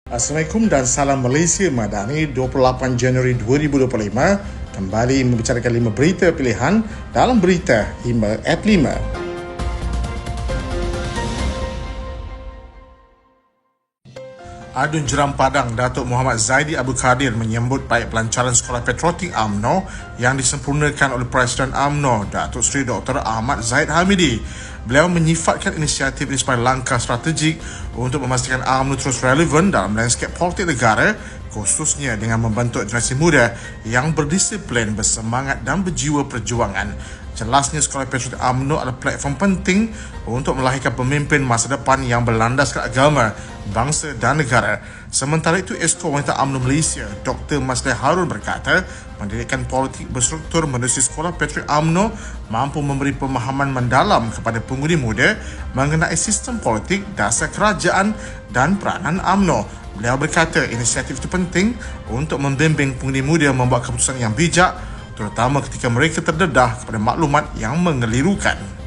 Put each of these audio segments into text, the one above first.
Assalamualaikum dan salam Malaysia Madani 28 Januari 2025. Kembali membicarakan 5 berita pilihan dalam berita 5@5. Adun Jeram Padang Datuk Muhammad Zaidi Abdul Kadir menyambut baik pelancaran Sekolah Patriotik UMNO yang disempurnakan oleh Presiden UMNO Datuk Seri Dr. Ahmad Zahid Hamidi. Beliau menyifatkan inisiatif ini sebagai langkah strategik untuk memastikan UMNO terus relevan dalam lanskap politik negara, khususnya dengan membentuk generasi muda yang berdisiplin, bersemangat dan berjiwa perjuangan. Jelasnya Sekolah Patriotik UMNO adalah platform penting untuk melahirkan pemimpin masa depan yang berlandaskan agama, bangsa dan negara. Sementara itu, Esko Wanita UMNO Malaysia, Dr. Masleh Harun berkata, pendidikan politik berstruktur menerusi Sekolah Patriotik UMNO mampu memberi pemahaman mendalam kepada pengundi muda mengenai sistem politik, dasar kerajaan dan peranan UMNO. Beliau berkata, inisiatif itu penting untuk membimbing pengundi muda membuat keputusan yang bijak, terutama ketika mereka terdedah kepada maklumat yang mengelirukan.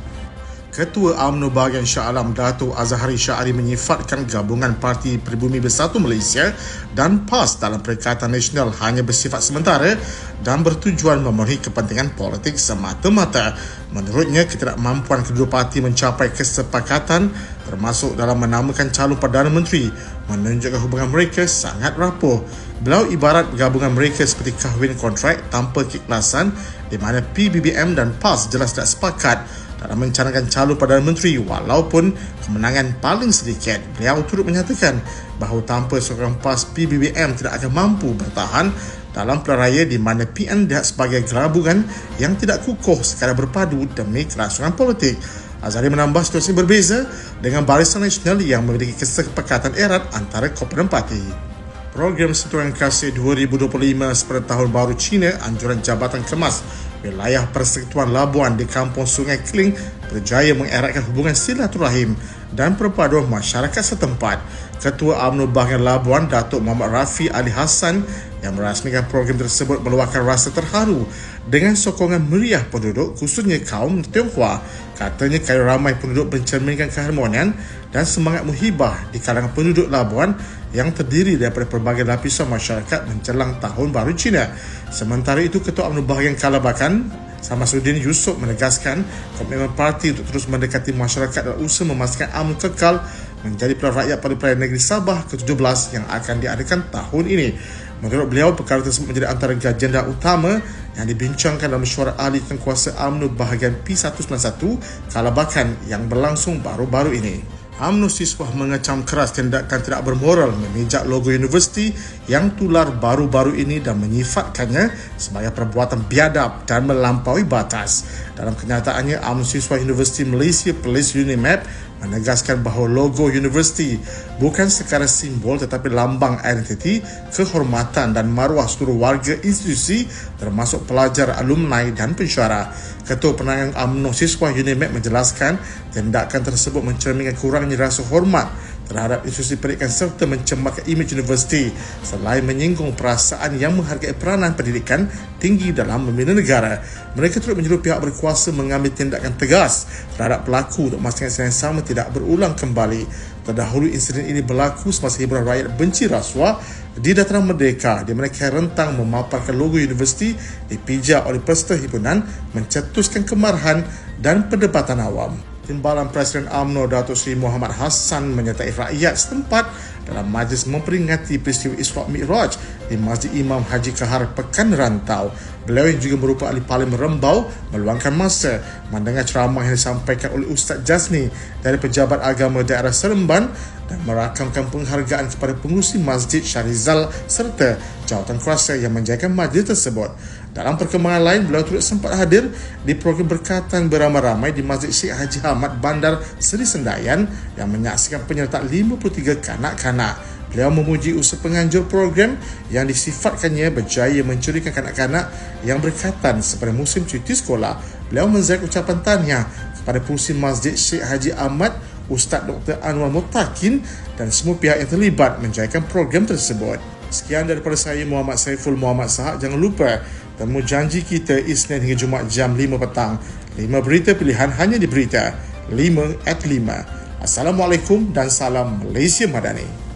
Ketua UMNO Bahagian Shah Alam Datuk Azhari Syahari menyifatkan gabungan Parti Pribumi Bersatu Malaysia dan PAS dalam Perikatan Nasional hanya bersifat sementara dan bertujuan memenuhi kepentingan politik semata-mata. Menurutnya, ketidakmampuan kedua parti mencapai kesepakatan termasuk dalam menamakan calon Perdana Menteri menunjukkan hubungan mereka sangat rapuh. Beliau ibarat gabungan mereka seperti kahwin kontrak tanpa keikhlasan di mana PBBM dan PAS jelas tidak sepakat dalam mencanakan calon Perdana Menteri walaupun kemenangan paling sedikit. Beliau turut menyatakan bahawa tanpa sokongan PAS, PBBM tidak akan mampu bertahan dalam pilihan raya di mana PN dilihat sebagai gabungan yang tidak kukuh sekadar berpadu demi kelangsungan politik. Azhari menambah situasi berbeza dengan Barisan Nasional yang memiliki kesepakatan erat antara komponen parti. Program Sentuhan Kasih 2025 seperti Tahun Baru Cina, anjuran Jabatan Kemas Wilayah Persekutuan Labuan di Kampung Sungai Keling berjaya mengeratkan hubungan silaturahim dan perpaduan masyarakat setempat. Ketua UMNO Bahagian Labuan Datuk Muhammad Rafi Ali Hassan yang merasmikan program tersebut meluahkan rasa terharu dengan sokongan meriah penduduk, khususnya kaum Tionghoa. Katanya kerana ramai penduduk mencerminkan keharmonian dan semangat muhibah di kalangan penduduk Labuan yang terdiri daripada pelbagai lapisan masyarakat menjelang Tahun Baru Cina. Sementara itu, Ketua UMNO Bahagian Kalabakan Samasuddin Yusof menegaskan komitmen parti untuk terus mendekati masyarakat dan usaha memastikan UMNO kekal menjadi pilihan rakyat pada Pilihan Negeri Sabah ke-17 yang akan diadakan tahun ini. Menurut beliau, perkara tersebut menjadi antara agenda utama yang dibincangkan dalam mesyuarat ahli tengkuasa UMNO Bahagian P191 Kalabakan yang berlangsung baru-baru ini. UMNO siswa mengecam keras tindakan tidak bermoral memijak logo universiti yang tular baru-baru ini dan menyifatkannya sebagai perbuatan biadab dan melampaui batas. Dalam kenyataannya, UMNO siswa Universiti Malaysia Police UNIMAP menegaskan bahawa logo universiti bukan sekadar simbol tetapi lambang identiti, kehormatan dan maruah seluruh warga institusi termasuk pelajar, alumni dan pensyarah. Ketua Penerangan UMNO siswa UNIMAP menjelaskan tindakan tersebut mencerminkan kurangnya rasa hormat terhadap institusi pendidikan serta mencemarkan imej universiti selain menyinggung perasaan yang menghargai peranan pendidikan tinggi dalam membina negara. Mereka turut menyuruh pihak berkuasa mengambil tindakan tegas terhadap pelaku untuk memastikan insiden yang sama tidak berulang kembali. Terdahulu insiden ini berlaku semasa hiburan rakyat benci rasuah di Dataran Merdeka di mana rentang memaparkan logo universiti dipijak oleh peserta hiburan mencetuskan kemarahan dan perdebatan awam. Timbalan Presiden UMNO Datuk Seri Muhammad Hassan menyertai rakyat setempat dalam majlis memperingati peristiwa Isra' Mi'raj di Masjid Imam Haji Kahar Pekan Rantau. Beliau yang juga merupakan ahli Parlimen Rembau meluangkan masa mendengar ceramah yang disampaikan oleh Ustaz Jazni dari Pejabat Agama Daerah Seremban dan merakamkan penghargaan kepada pengurusi Masjid Syarizal serta jawatan kuasa yang menjayakan majlis tersebut. Dalam perkembangan lain, beliau turut sempat hadir di program berkatan beramai-ramai di Masjid Syekh Haji Ahmad Bandar Seri Sendayan yang menyaksikan penyertaan 53 kanak-kanak. Beliau memuji usaha penganjur program yang disifatkannya berjaya mencurikan kanak-kanak yang berkatan sepada musim cuti sekolah. Beliau menzaik ucapan tahniah kepada pengurusi Masjid Syekh Haji Ahmad, Ustaz Dr. Anwar Mutakin dan semua pihak yang terlibat menjayakan program tersebut. Sekian daripada saya, Muhammad Saiful Muhammad Sahak. Jangan lupa temu janji kita Isnin hingga Jumaat jam 5 petang. 5 berita pilihan hanya di berita 5@5. Assalamualaikum dan salam Malaysia Madani.